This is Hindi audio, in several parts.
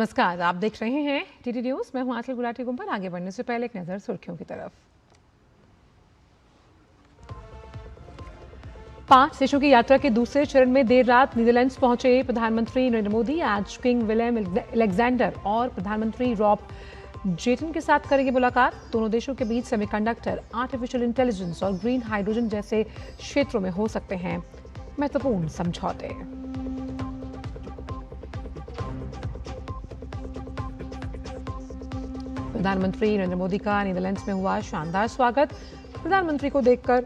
नमस्कार, आप देख रहे हैं टीटी न्यूज। मैं हूं आंचल गुलाटी गुंबर। आगे बढ़ने से पहले एक नजर सुर्खियों की तरफ। 5 देशों की यात्रा के दूसरे चरण में देर रात नीदरलैंड्स पहुंचे प्रधानमंत्री नरेंद्र मोदी आज किंग विलियम अलेक्जेंडर और प्रधानमंत्री रॉब जेटन के साथ करेंगे मुलाकात। दोनों देशों के बीच सेमीकंडक्टर, आर्टिफिशियल इंटेलिजेंस और ग्रीन हाइड्रोजन जैसे क्षेत्रों में हो सकते हैं महत्वपूर्ण समझौते। प्रधानमंत्री नरेंद्र मोदी का नीदरलैंड्स में हुआ शानदार स्वागत। प्रधानमंत्री को देखकर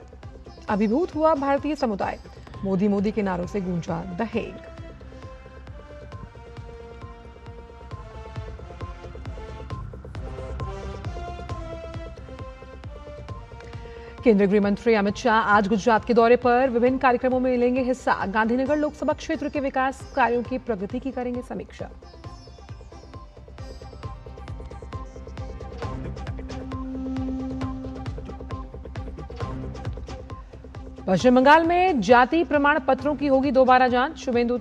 अभिभूत हुआ भारतीय समुदाय। मोदी मोदी के नारों से गूंजा द हेग। केंद्रीय गृह मंत्री अमित शाह आज गुजरात के दौरे पर विभिन्न कार्यक्रमों में लेंगे हिस्सा। गांधीनगर लोकसभा क्षेत्र के विकास कार्यों की प्रगति की करेंगे समीक्षा। पश्चिम बंगाल में जाति प्रमाण पत्रों की होगी दोबारा जांच। शुभेंदु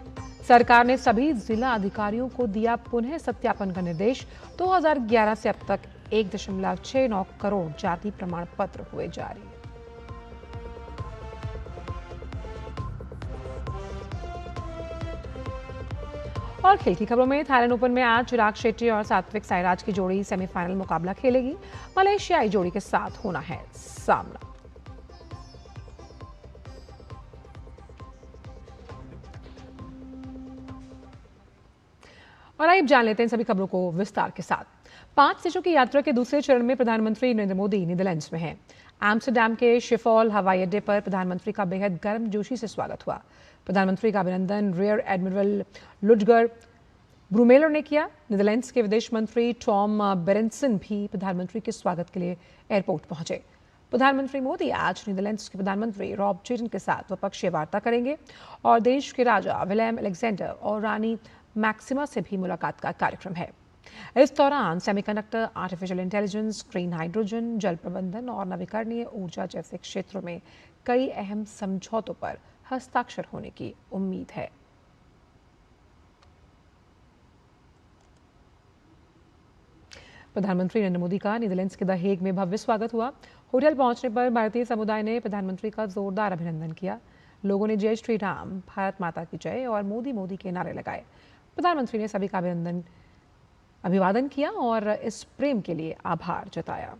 सरकार ने सभी जिला अधिकारियों को दिया पुनः सत्यापन का निर्देश। 2011 से अब तक 1.69 करोड़ जाति प्रमाण पत्र हुए जारी। और खेल की खबरों में थाईलैंड ओपन में आज चिराग शेट्टी और सात्विक साईराज की जोड़ी सेमीफाइनल मुकाबला खेलेगी। मलेशियाई जोड़ी के साथ होना है सामना। और आइए जान लेते हैं सभी खबरों को विस्तार के साथ। 5 देशों की यात्रा के दूसरे चरण में प्रधानमंत्री नरेंद्र मोदी नीदरलैंड्स में हैं। एम्स्टरडैम के शिफॉल हवाई अड्डे पर प्रधानमंत्री का बेहद गर्मजोशी से स्वागत हुआ। प्रधानमंत्री का अभिनंदन रियर एडमिरल लुडगर ब्रूमेलर ने किया। नीदरलैंड्स के विदेश मंत्री टॉम बेरेंसन भी प्रधानमंत्री के स्वागत के लिए एयरपोर्ट पहुंचे। प्रधानमंत्री मोदी आज नीदरलैंड्स के प्रधानमंत्री रॉब जेटन के साथ द्विपक्षीय वार्ता करेंगे और देश के राजा विलियम अलेक्जेंडर और रानी मैक्सिमा से भी मुलाकात का कार्यक्रम है। इस दौरान semiconductor, artificial intelligence, green hydrogen, जल प्रबंधन और नवीकरणीय ऊर्जा जैसे क्षेत्रों में कई अहम समझौतों पर हस्ताक्षर होने की उम्मीद है। प्रधानमंत्री नरेंद्र मोदी का नीदरलैंड्स के द हेग में भव्य स्वागत हुआ। होटल पहुंचने पर भारतीय समुदाय ने प्रधानमंत्री का जोरदार अभिनंदन किया। लोगों ने जय श्री राम, भारत माता की जय और मोदी मोदी के नारे लगाए। प्रधानमंत्री ने सभी का अभिवादन किया और इस प्रेम के लिए आभार जताया।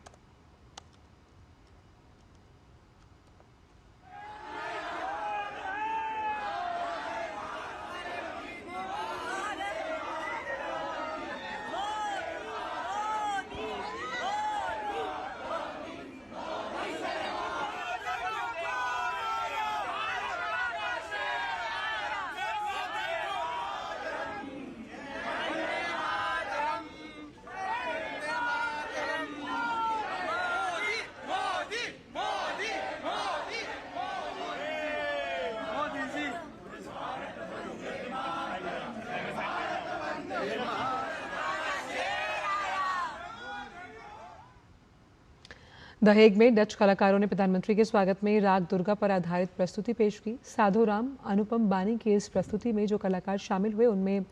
द हेग में डच कलाकारों ने प्रधानमंत्री के स्वागत में राग दुर्गा पर आधारित प्रस्तुति पेश की। साधुराम अनुपम बानी की इस प्रस्तुति में जो कलाकार शामिल हुए उनमें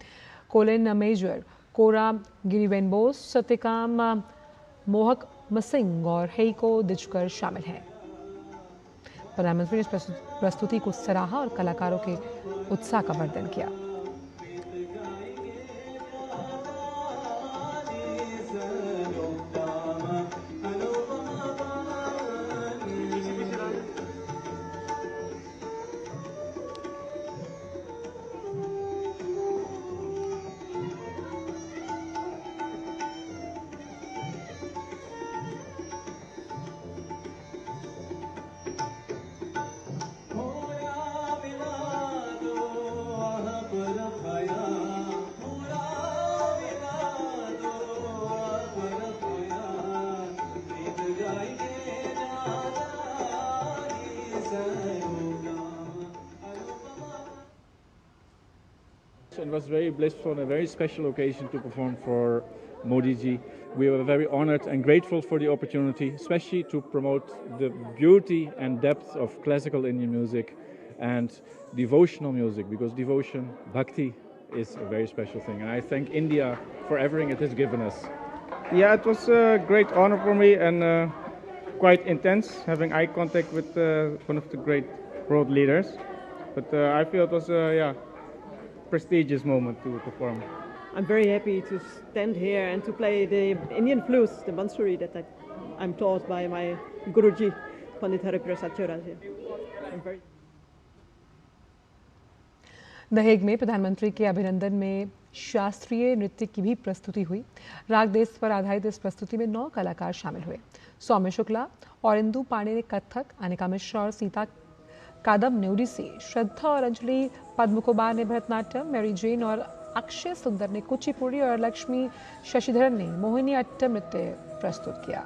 कोलिन मेजर, कोरा गिरिवेनबोस, सत्यकाम मोहक मसिंग और हेइको दिजकर शामिल हैं। प्रधानमंत्री ने इस प्रस्तुति को सराहा और कलाकारों के उत्साह का वर्णन किया। It was very blissful and a very special occasion to perform for Modi ji. We were very honored and grateful for the opportunity, especially to promote the beauty and depth of classical Indian music and devotional music, because devotion, bhakti, is a very special thing. And I thank India for everything it has given us. Yeah, it was a great honor for me and quite intense having eye contact with one of the great world leaders. But I feel it was a prestigious moment to perform. I'm very happy to stand here and to play the Indian flute, the Bansuri that I'm taught by my Guruji, Pandit Hariprasad Chaurasia. I'm very दहेग में प्रधानमंत्री के अभिनंदन में शास्त्रीय नृत्य की भी प्रस्तुति हुई। राग देश पर आधारित इस प्रस्तुति में 9 कलाकार शामिल हुए। सौम्य शुक्ला और इंदु पांडे ने कथक, अनिका मिश्रा और सीता कादम ने ओडिसी, श्रद्धा और अंजलि पद्मकुमार ने भरतनाट्यम, मैरी जेन और अक्षय सुंदर ने कुचिपुड़ी और लक्ष्मी शशिधरन ने मोहिनी अट्टम नृत्य प्रस्तुत किया।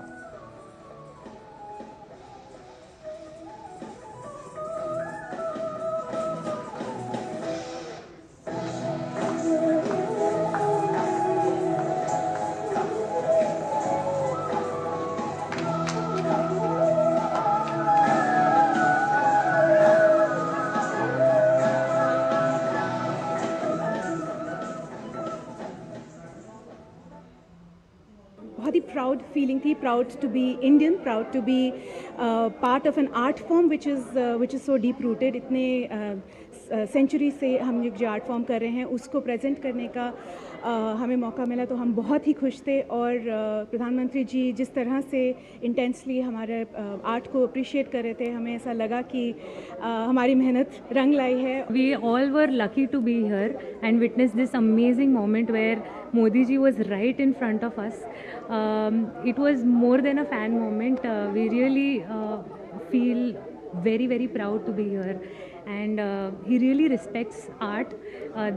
बहुत ही प्राउड फीलिंग थी, proud to be Indian, proud to be part of an art form which is so deep rooted. इतने सेंचुरी से हम जो आर्ट फॉर्म कर रहे हैं उसको प्रेजेंट करने का हमें मौका मिला, तो हम बहुत ही खुश थे। और प्रधानमंत्री जी जिस तरह से इंटेंसली हमारे आर्ट को अप्रिशिएट कर रहे थे, हमें ऐसा लगा कि हमारी मेहनत रंग लाई है। We all were lucky to be here and witness this amazing moment where Modi ji was right in front of us. It was more than a fan moment. We really feel very, very proud to be here. And he really respects art.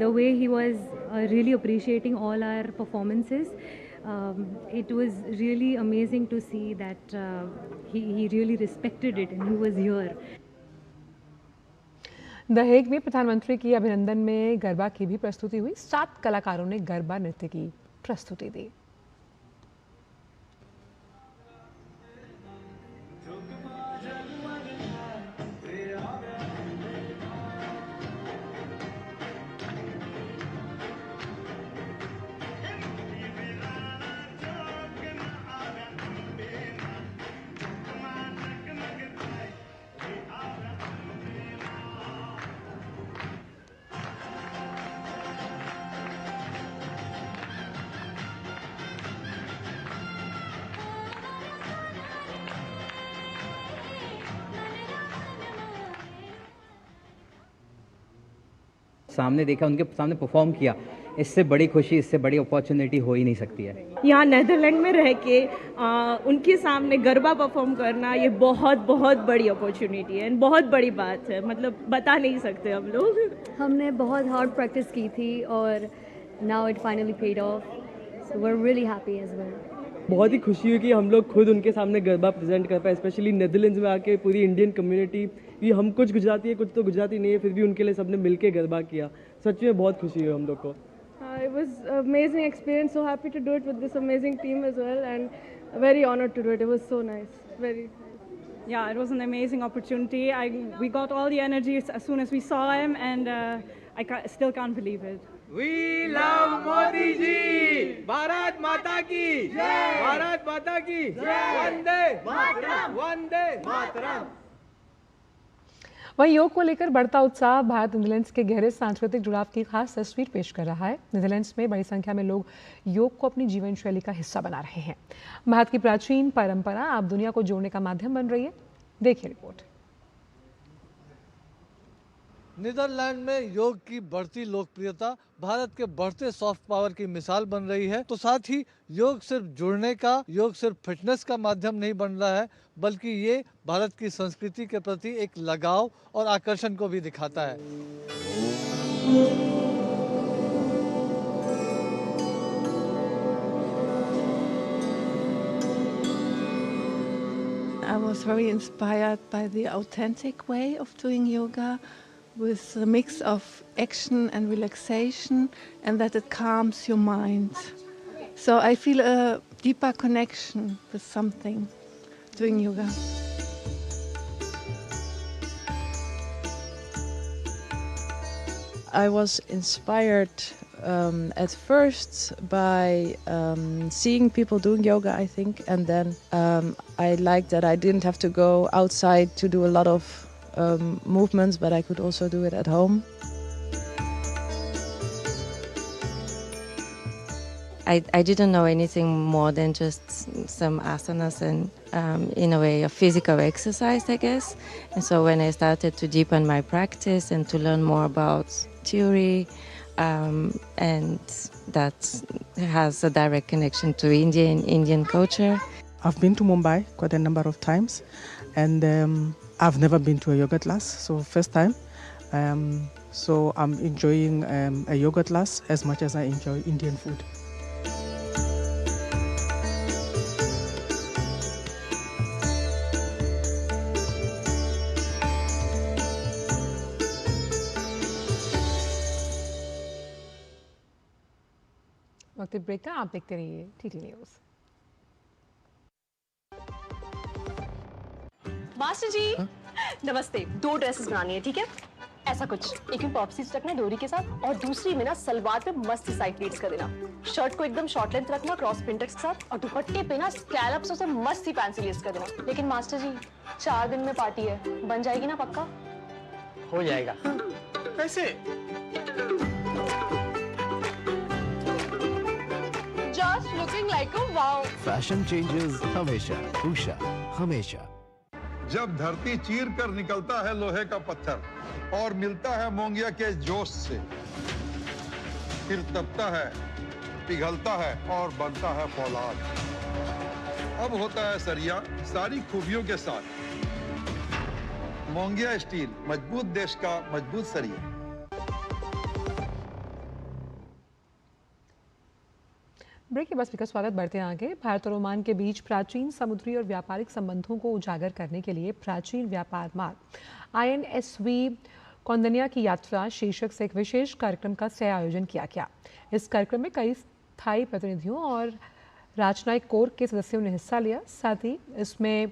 The way he was really appreciating all our performances. It was really amazing to see that he really respected it and he was here. दहेग में प्रधानमंत्री की अभिनंदन में गरबा की भी प्रस्तुति हुई। 7 कलाकारों ने गरबा नृत्य की प्रस्तुति दी। सामने देखा, उनके सामने परफॉर्म किया, इससे बड़ी खुशी, इससे बड़ी अपॉर्चुनिटी हो ही नहीं सकती है। यहाँ नीदरलैंड में रह के उनके सामने गरबा परफॉर्म करना ये बहुत बहुत बड़ी अपॉर्चुनिटी है, बहुत बड़ी बात है, मतलब बता नहीं सकते हम लोग। हमने बहुत हार्ड प्रैक्टिस की थी और now it finally paid off, so we are really happy as well. बहुत ही खुशी हुई कि हम लोग खुद उनके सामने गरबा प्रेजेंट कर पाए, स्पेशली नीदरलैंड्स में आके पूरी इंडियन कम्युनिटी, ये हम कुछ गुजराती है, कुछ तो गुजराती नहीं है, फिर भी उनके लिए सबने मिलके गरबा किया। सच में बहुत खुशी हुई हम लोग को। It was an amazing experience, so happy to do it with this amazing team as well, and very honored to do it. It was so nice, very nice. Yeah, it was an amazing opportunity. We got all the energy as soon as we saw him, and I still can't believe it. We love Modi ji. Bharat Mata ki jai. Bharat Mata ki jai. Vande Mataram. Vande Mataram. वहीं योग को लेकर बढ़ता उत्साह भारत नीदरलैंड्स के गहरे सांस्कृतिक जुड़ाव की खास तस्वीर पेश कर रहा है। नीदरलैंड्स में बड़ी संख्या में लोग योग को अपनी जीवन शैली का हिस्सा बना रहे हैं। भारत की प्राचीन परंपरा अब दुनिया को जोड़ने का माध्यम बन रही है। देखिए रिपोर्ट। नीदरलैंड में योग की बढ़ती लोकप्रियता भारत के बढ़ते सॉफ्ट पावर की मिसाल बन रही है। तो साथ ही योग सिर्फ जुड़ने का, योग सिर्फ फिटनेस का माध्यम नहीं बन रहा है, बल्कि ये भारत की संस्कृति के प्रति एक लगाव और आकर्षण को भी दिखाता है। I was very inspired by the authentic way of doing yoga, with a mix of action and relaxation, and that it calms your mind. So I feel a deeper connection with something doing yoga. I was inspired at first by seeing people doing yoga, I think, and then I liked that I didn't have to go outside to do a lot of movements, but I could also do it at home. I didn't know anything more than just some asanas and in a way a physical exercise, I guess. And so when I started to deepen my practice and to learn more about theory, and that has a direct connection to Indian culture. I've been to Mumbai quite a number of times, and I've never been to a yoga class, so first time. So I'm enjoying a yoga class as much as I enjoy Indian food. वक्त ब्रेक का, आप देखते रहिए टीटी न्यूज़। मास्टर जी नमस्ते। 2 ड्रेसेस बनानी है, ठीक है? ऐसा कुछ, एक में पॉप स्लीव्स रखना डोरी के साथ और दूसरी में ना सलवार पे मस्त साइड प्लीट्स कर देना। शर्ट को एकदम शॉर्ट लेंथ रखना क्रॉस प्रिंटेक्स के साथ और दुपट्टे पे ना स्कैलप्स से मस्त सी फैंसी लेस कर देना। लेकिन मास्टर जी 4 दिन में पार्टी है, बन जाएगी ना पक्का? हो जाएगा। कैसे? Just looking like a wow. Fashion changes हमेशा, उषा हमेशा। जब धरती चीर कर निकलता है लोहे का पत्थर और मिलता है मोंगिया के जोश से, फिर तपता है, पिघलता है और बनता है फौलाद। अब होता है सरिया सारी खूबियों के साथ। मोंगिया स्टील, मजबूत देश का मजबूत सरिया। ब्रेक के बाद का स्वागत। बढ़ते हैं आगे। भारत और ओमान के बीच प्राचीन समुद्री और व्यापारिक संबंधों को उजागर करने के लिए प्राचीन व्यापार मार्ग INSV कौंदनिया की यात्रा शीर्षक से एक विशेष कार्यक्रम का सह आयोजन किया गया। इस कार्यक्रम में कई स्थायी प्रतिनिधियों और राजनयिक कोर के सदस्यों ने हिस्सा लिया। साथ ही इसमें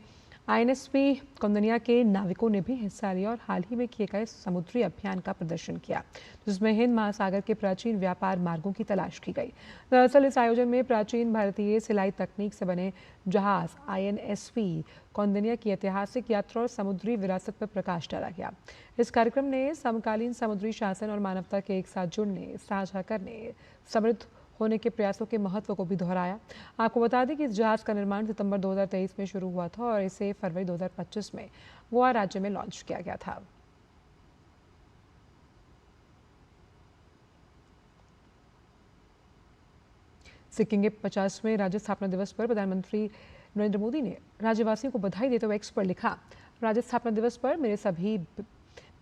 INSV कौंदनिया के नाविकों ने भी हिस्सा लिया और हाल ही में किए गए समुद्री अभियान का प्रदर्शन किया, जिसमें हिंद महासागर के प्राचीन व्यापार मार्गों की तलाश की गई। दरअसल इस आयोजन में प्राचीन भारतीय सिलाई तकनीक से बने जहाज INSV कौंदनिया की ऐतिहासिक यात्रा और समुद्री विरासत पर प्रकाश डाला गया। इस कार्यक्रम ने समकालीन समुद्री शासन और मानवता के एक साथ जुड़ने, साझा करने, समृद्ध होने के प्रयासों के महत्व को भी दोहराया। आपको बता दें कि इस जहाज का निर्माण सितंबर 2023 में शुरू हुआ था और इसे फरवरी 2025 में गोवा राज्य में लॉन्च किया गया था। सिक्किम के 50वें राज्य स्थापना दिवस पर प्रधानमंत्री नरेंद्र मोदी ने राज्यवासियों को बधाई देते हुए एक्स पर लिखा, राज्य स्थापना दिवस पर मेरे सभी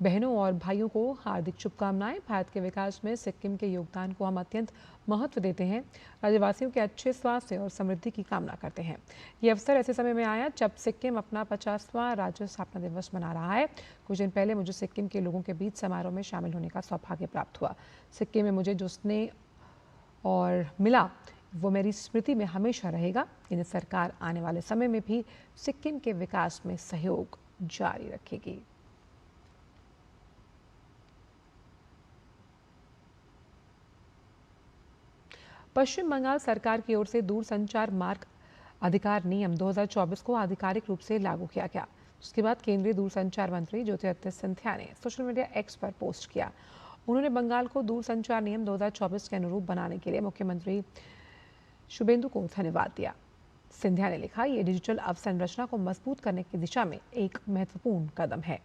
बहनों और भाइयों को हार्दिक शुभकामनाएं। भारत के विकास में सिक्किम के योगदान को हम अत्यंत महत्व देते हैं। राज्यवासियों के अच्छे स्वास्थ्य और समृद्धि की कामना करते हैं। ये अवसर ऐसे समय में आया जब सिक्किम अपना 50वां राज्य स्थापना दिवस मना रहा है। कुछ दिन पहले मुझे सिक्किम के लोगों के बीच समारोह में शामिल होने का सौभाग्य प्राप्त हुआ। सिक्किम में मुझे जो स्नेह और मिला वो मेरी स्मृति में हमेशा रहेगा। इन सरकार आने वाले समय में भी सिक्किम के विकास में सहयोग जारी रखेगी। पश्चिम बंगाल सरकार की ओर से दूरसंचार मार्ग अधिकार नियम 2024 को आधिकारिक रूप से लागू किया गया। उसके बाद केंद्रीय दूरसंचार मंत्री ज्योतिरादित्य सिंधिया ने सोशल मीडिया एक्स पर पोस्ट किया। उन्होंने बंगाल को दूरसंचार नियम 2024 के अनुरूप बनाने के लिए मुख्यमंत्री शुभेंदु को धन्यवाद दिया। सिंधिया ने लिखा, ये डिजिटल अवसंरचना को मजबूत करने की दिशा में एक महत्वपूर्ण कदम है।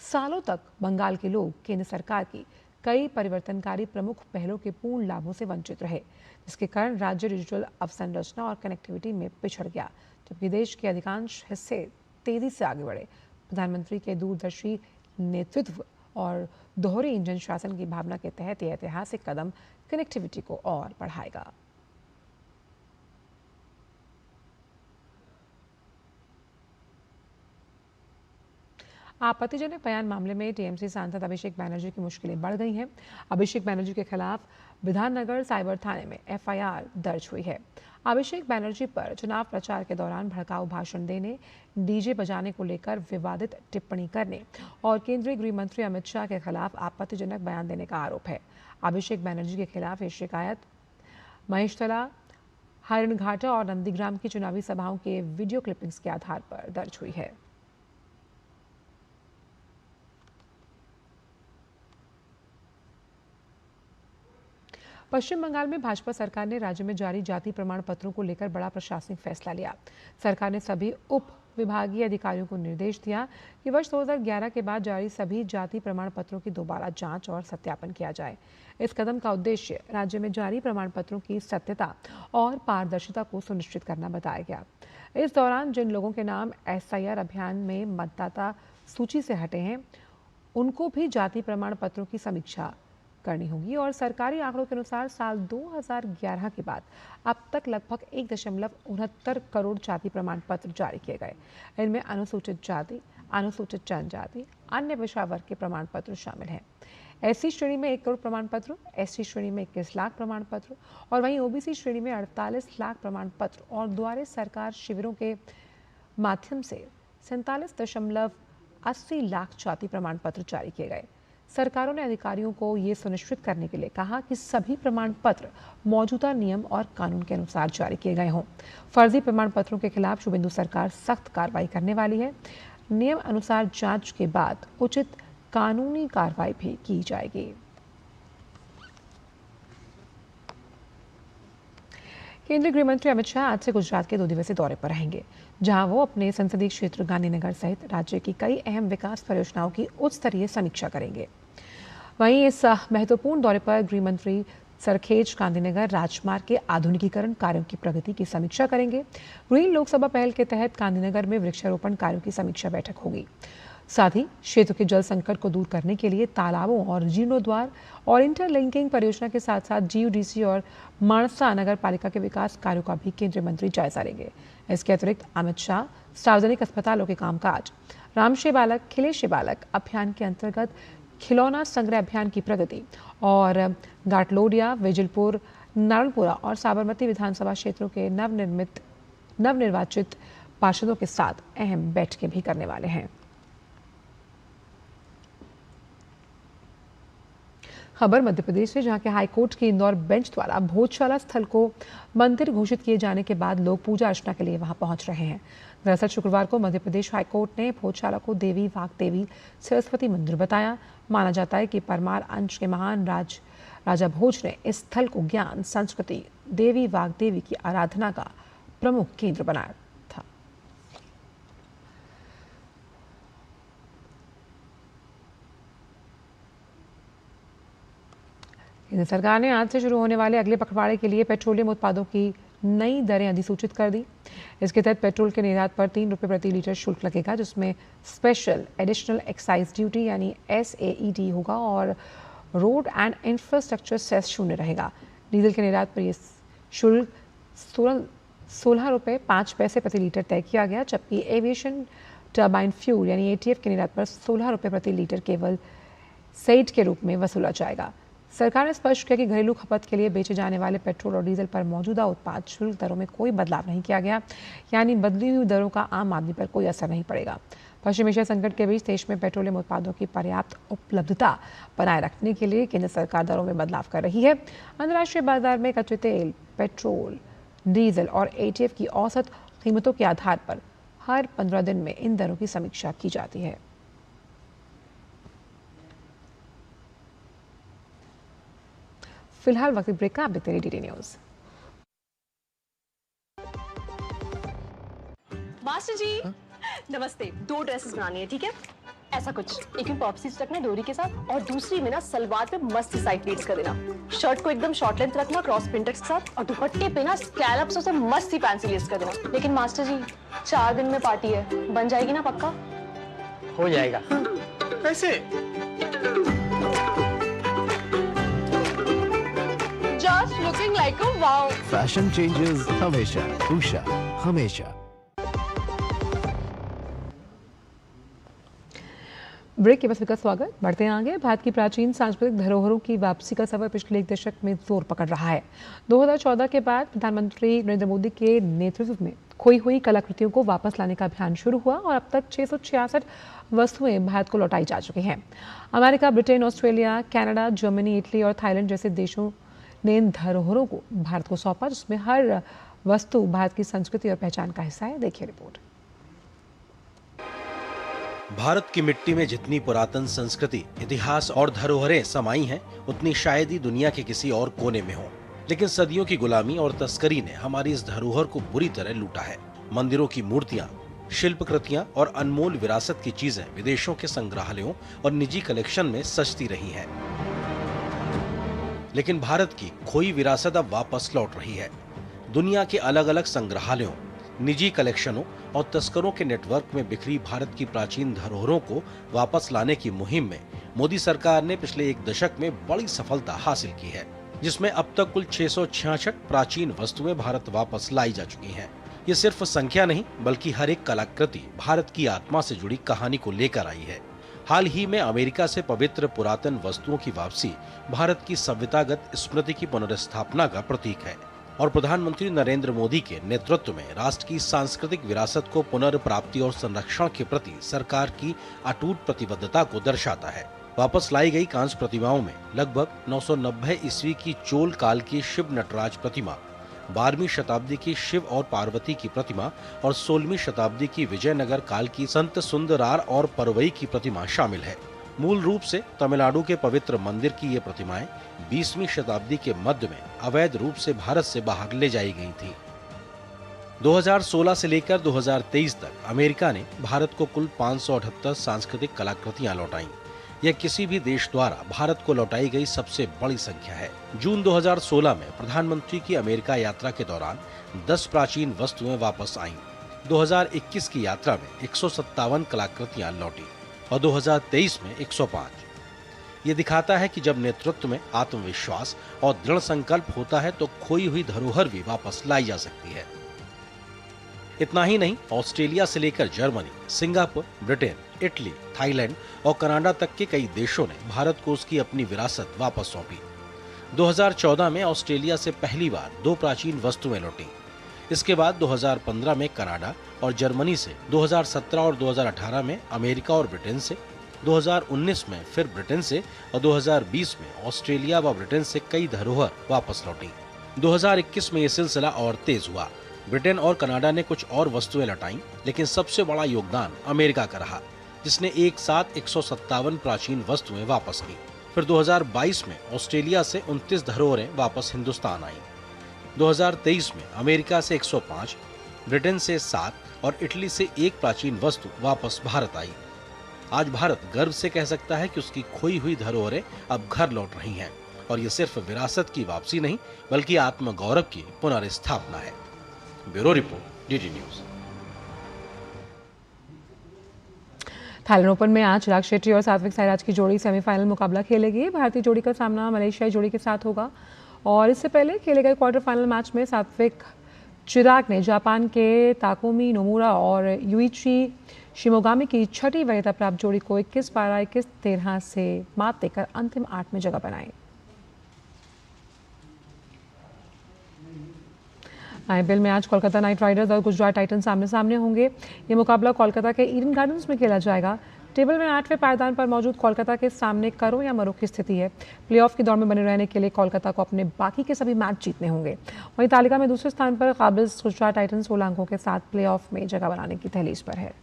सालों तक बंगाल के लोग केंद्र सरकार की कई परिवर्तनकारी प्रमुख पहलों के पूर्ण लाभों से वंचित रहे, जिसके कारण राज्य डिजिटल अवसंरचना और कनेक्टिविटी में पिछड़ गया, जबकि देश के अधिकांश हिस्से तेजी से आगे बढ़े। प्रधानमंत्री के दूरदर्शी नेतृत्व और दोहरे इंजन शासन की भावना के तहत यह ऐतिहासिक कदम कनेक्टिविटी को और बढ़ाएगा। आपत्तिजनक बयान मामले में टीएमसी सांसद अभिषेक बैनर्जी की मुश्किलें बढ़ गई हैं। अभिषेक बैनर्जी के खिलाफ विधाननगर साइबर थाने में एफआईआर दर्ज हुई है। अभिषेक बैनर्जी पर चुनाव प्रचार के दौरान भड़काऊ भाषण देने, डीजे बजाने को लेकर विवादित टिप्पणी करने और केंद्रीय गृह मंत्री अमित शाह के खिलाफ आपत्तिजनक बयान देने का आरोप है। अभिषेक बैनर्जी के खिलाफ ये शिकायत महेशतला, हरिणघाटा और नंदीग्राम की चुनावी सभाओं के वीडियो क्लिपिंग्स के आधार पर दर्ज हुई है। पश्चिम बंगाल में भाजपा सरकार ने राज्य में जारी जाति प्रमाण पत्रों को लेकर बड़ा प्रशासनिक फैसला लिया। सरकार ने सभी उप विभागीय अधिकारियों को निर्देश दिया कि वर्ष 2011 के बाद जारी सभी जाति प्रमाण पत्रों की दोबारा जांच और सत्यापन किया जाए। इस कदम का उद्देश्य राज्य में जारी प्रमाण पत्रों की सत्यता और पारदर्शिता को सुनिश्चित करना बताया गया। इस दौरान जिन लोगों के नाम एसआईआर अभियान में मतदाता सूची से हटे हैं, उनको भी जाति प्रमाण पत्रों की समीक्षा करनी होगी और सरकारी आंकड़ों के अनुसार साल 2011 के बाद अब तक लगभग 1.69 करोड़ जाति प्रमाण पत्र जारी किए गए। इनमें अनुसूचित जाति, अनुसूचित जनजाति, अन्य पिछड़ा वर्ग के प्रमाण पत्र शामिल हैं। एससी श्रेणी में 1 करोड़ प्रमाण पत्र, एसटी श्रेणी में 21 लाख प्रमाण पत्र और वहीं ओबीसी श्रेणी में 48 लाख प्रमाण पत्र और द्वारे सरकार शिविरों के माध्यम से 47.80 लाख जाति प्रमाण पत्र जारी किए गए। सरकारों ने अधिकारियों को ये सुनिश्चित करने के लिए कहा कि सभी प्रमाण पत्र मौजूदा नियम और कानून के अनुसार जारी किए गए हों। फर्जी प्रमाण पत्रों के खिलाफ शुभेंदु सरकार सख्त कार्रवाई करने वाली है। नियम अनुसार जांच के बाद उचित कानूनी कार्रवाई भी की जाएगी। केंद्रीय गृह मंत्री अमित शाह आज से गुजरात के 2 दिवसीय दौरे पर रहेंगे, जहां वो अपने संसदीय क्षेत्र गांधीनगर सहित राज्य की कई अहम विकास परियोजनाओं की उच्च स्तरीय समीक्षा करेंगे। वहीं इस महत्वपूर्ण दौरे पर गृह मंत्री सरखेज गांधीनगर राजमार्ग के आधुनिकीकरण कार्यों की प्रगति की समीक्षा करेंगे। ग्रीन लोकसभा पहल के तहत गांधीनगर में वृक्षारोपण कार्यों की समीक्षा बैठक होगी। साथ ही क्षेत्र के जल संकट को दूर करने के लिए तालाबों और जीर्णोद्वार और इंटरलिंकिंग परियोजना के साथ साथ जीयूडीसी और मानसा नगर पालिका के विकास कार्यों का भी केंद्रीय मंत्री जायजा लेंगे। इसके अतिरिक्त अमित शाह सार्वजनिक अस्पतालों के कामकाज, रामशे बालक खिलेशे बालक अभियान के अंतर्गत खिलौना संग्रह अभियान की प्रगति और घाटलोडिया, विजलपुर, नारायणपुरा और साबरमती विधानसभा क्षेत्रों के नवनिर्वाचित पार्षदों के साथ अहम बैठकें भी करने वाले हैं। खबर मध्य प्रदेश से, जहां के हाईकोर्ट की इंदौर बेंच द्वारा भोजशाला स्थल को मंदिर घोषित किए जाने के बाद लोग पूजा अर्चना के लिए वहां पहुंच रहे हैं। दरअसल शुक्रवार को मध्य प्रदेश हाईकोर्ट ने भोजशाला को देवी वाग्देवी सरस्वती मंदिर बताया। माना जाता है कि परमार अंश के महान राजा भोज ने इस स्थल को ज्ञान, संस्कृति, देवी वाग्देवी की आराधना का प्रमुख केंद्र बनाया था। केंद्र सरकार ने आज से शुरू होने वाले अगले पखवाड़े के लिए पेट्रोलियम उत्पादों की नई दरें अधिसूचित कर दी। इसके तहत पेट्रोल के निर्यात पर 3 रुपये प्रति लीटर शुल्क लगेगा, जिसमें स्पेशल एडिशनल एक्साइज ड्यूटी यानी SAED होगा और रोड एंड इंफ्रास्ट्रक्चर सेस 0 रहेगा। डीजल के निर्यात पर यह शुल्क 16 रुपये 5 पैसे प्रति लीटर तय किया गया, जबकि एविएशन टर्बाइन फ्यूल यानी ATF के निर्यात पर 16 रुपये प्रति लीटर केवल सेड के रूप में वसूला जाएगा। सरकार ने स्पष्ट किया कि घरेलू खपत के लिए बेचे जाने वाले पेट्रोल और डीजल पर मौजूदा उत्पाद शुल्क दरों में कोई बदलाव नहीं किया गया, यानी बदली हुई दरों का आम आदमी पर कोई असर नहीं पड़ेगा। पश्चिम एशिया संकट के बीच देश में पेट्रोलियम उत्पादों की पर्याप्त उपलब्धता बनाए रखने के लिए केंद्र सरकार दरों में बदलाव कर रही है। अंतर्राष्ट्रीय बाजार में कच्चे तेल, पेट्रोल, डीजल और ATF की औसत कीमतों के आधार पर हर 15 दिन में इन दरों की समीक्षा की जाती है। फिलहाल वक्त ब्रेक का, आप देखते रहिए DD न्यूज़। मास्टर जी नमस्ते, 2 ड्रेसेस बनानी है, ठीक है? ऐसा कुछ, एक में पॉप स्लीव्स रखना है डोरी के साथ और दूसरी में ना सलवार पे मस्त साइड प्लीट्स कर देना। शर्ट को एकदम शॉर्ट लेंथ रखना क्रॉस प्रिंटेक्स के साथ और दुपट्टे पे ना स्कैलप्स से मस्त सी फैंसी लेस कर देना। लेकिन मास्टर जी 4 दिन में पार्टी है, बन जाएगी ना पक्का? हो जाएगा। कैसे? Just looking like a wow. Fashion changes हमेशा, उषा हमेशा। ब्रेक के बाद का स्वागत। बढ़ते हैं आगे। भारत की प्राचीन सांस्कृतिक धरोहरों की वापसी का सफर पिछले एक दशक में जोर पकड़ रहा है। 2014 के बाद प्रधानमंत्री नरेंद्र मोदी के नेतृत्व में खोई हुई कलाकृतियों को वापस लाने का अभियान शुरू हुआ और अब तक 666 वस्तुएं भारत को लौटाई जा चुकी हैं। America, Britain, Australia, Canada, Germany, Italy और थाईलैंड जैसे देशों ने इन धरोहरों को भारत को सौंपा, जिसमें हर वस्तु भारत की संस्कृति और पहचान का हिस्सा है। देखिए रिपोर्ट। भारत की मिट्टी में जितनी पुरातन संस्कृति, इतिहास और धरोहरें समाई हैं, उतनी शायद ही दुनिया के किसी और कोने में हो। लेकिन सदियों की गुलामी और तस्करी ने हमारी इस धरोहर को बुरी तरह लूटा है। मंदिरों की मूर्तियां, शिल्पकृतियां और अनमोल विरासत की चीजें विदेशों के संग्रहालयों और निजी कलेक्शन में सजती रही हैं। लेकिन भारत की खोई विरासत अब वापस लौट रही है। दुनिया के अलग अलग संग्रहालयों, निजी कलेक्शनों और तस्करों के नेटवर्क में बिखरी भारत की प्राचीन धरोहरों को वापस लाने की मुहिम में मोदी सरकार ने पिछले एक दशक में बड़ी सफलता हासिल की है, जिसमें अब तक कुल 666 प्राचीन वस्तुएं भारत वापस लाई जा चुकी हैं। ये सिर्फ संख्या नहीं, बल्कि हर एक कलाकृति भारत की आत्मा से जुड़ी कहानी को लेकर आई है। हाल ही में अमेरिका से पवित्र पुरातन वस्तुओं की वापसी भारत की सभ्यतागत स्मृति की पुनर्स्थापना का प्रतीक है और प्रधानमंत्री नरेंद्र मोदी के नेतृत्व में राष्ट्र की सांस्कृतिक विरासत को पुनर्प्राप्ति और संरक्षण के प्रति सरकार की अटूट प्रतिबद्धता को दर्शाता है। वापस लाई गई कांस्य प्रतिमाओं में लगभग 990 ईस्वी की चोल काल की शिव नटराज प्रतिमा, 12वीं शताब्दी की शिव और पार्वती की प्रतिमा और 16वीं शताब्दी की विजयनगर काल की संत सुंदरार और परवई की प्रतिमा शामिल है। मूल रूप से तमिलनाडु के पवित्र मंदिर की ये प्रतिमाएं 20वीं शताब्दी के मध्य में अवैध रूप से भारत से बाहर ले जाई गई थी। 2016 से लेकर 2023 तक अमेरिका ने भारत को कुल 578 सांस्कृतिक कलाकृतियां लौटाई। यह किसी भी देश द्वारा भारत को लौटाई गई सबसे बड़ी संख्या है। जून 2016 में प्रधानमंत्री की अमेरिका यात्रा के दौरान 10 प्राचीन वस्तुएं वापस आईं। 2021 की यात्रा में 157 कलाकृतियां लौटी और 2023 में 105। ये दिखाता है कि जब नेतृत्व में आत्मविश्वास और दृढ़ संकल्प होता है तो खोई हुई धरोहर भी वापस लाई जा सकती है। इतना ही नहीं, ऑस्ट्रेलिया से लेकर Germany, Singapore, Britain, Italy, Thailand और कनाडा तक के कई देशों ने भारत को उसकी अपनी विरासत वापस सौंपी। 2014 में ऑस्ट्रेलिया से पहली बार 2 प्राचीन वस्तुएं लौटी। इसके बाद 2015 में कनाडा और जर्मनी से, 2017 और 2018 में अमेरिका और ब्रिटेन से, 2019 में फिर ब्रिटेन से और 2020 में ऑस्ट्रेलिया व ब्रिटेन से कई धरोहर वापस लौटी। 2021 में ये सिलसिला और तेज हुआ। ब्रिटेन और कनाडा ने कुछ और वस्तुएं लौटाई, लेकिन सबसे बड़ा योगदान अमेरिका का रहा, जिसने एक साथ 157 प्राचीन वस्तुएं वापस की। फिर 2022 में ऑस्ट्रेलिया से 29 धरोहरें वापस हिंदुस्तान आईं। 2023 में अमेरिका से 105, ब्रिटेन से 7 और इटली से 1 प्राचीन वस्तु वापस भारत आई। आज भारत गर्व से कह सकता है कि उसकी खोई हुई धरोहरें अब घर लौट रही हैं और ये सिर्फ विरासत की वापसी नहीं, बल्कि आत्मगौरव की पुनर्स्थापना है। Bureau report, DD news. Thailand open में आज चिराग शेट्टी और सात्विक साईराज की जोड़ी सेमीफाइनल मुकाबला खेलेगी। भारतीय जोड़ी का सामना मलेशियाई जोड़ी के साथ होगा और इससे पहले खेले गए क्वार्टर फाइनल मैच में सात्विक चिराग ने जापान के ताकुमी नोमुरा और युइची शिमोगामी की छठी वरीयता प्राप्त जोड़ी को 21-12, 21-13 से मात देकर अंतिम 8 में जगह बनाई। आईपीएल में आज कोलकाता नाइट राइडर्स और गुजरात टाइटंस आमने सामने होंगे। ये मुकाबला कोलकाता के ईडन गार्डन्स में खेला जाएगा। टेबल में 8वें पायदान पर मौजूद कोलकाता के सामने करो या मरो की स्थिति है। प्लेऑफ की दौड़ में बने रहने के लिए कोलकाता को अपने बाकी के सभी मैच जीतने होंगे। वहीं तालिका में दूसरे स्थान पर काबिज गुजरात टाइटंस 16 अंकों के साथ प्लेऑफ में जगह बनाने की दहलीज पर है।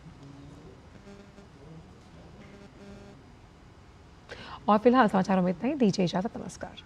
और फिलहाल समाचारों में इतना ही। दीजिए इजाजत, नमस्कार।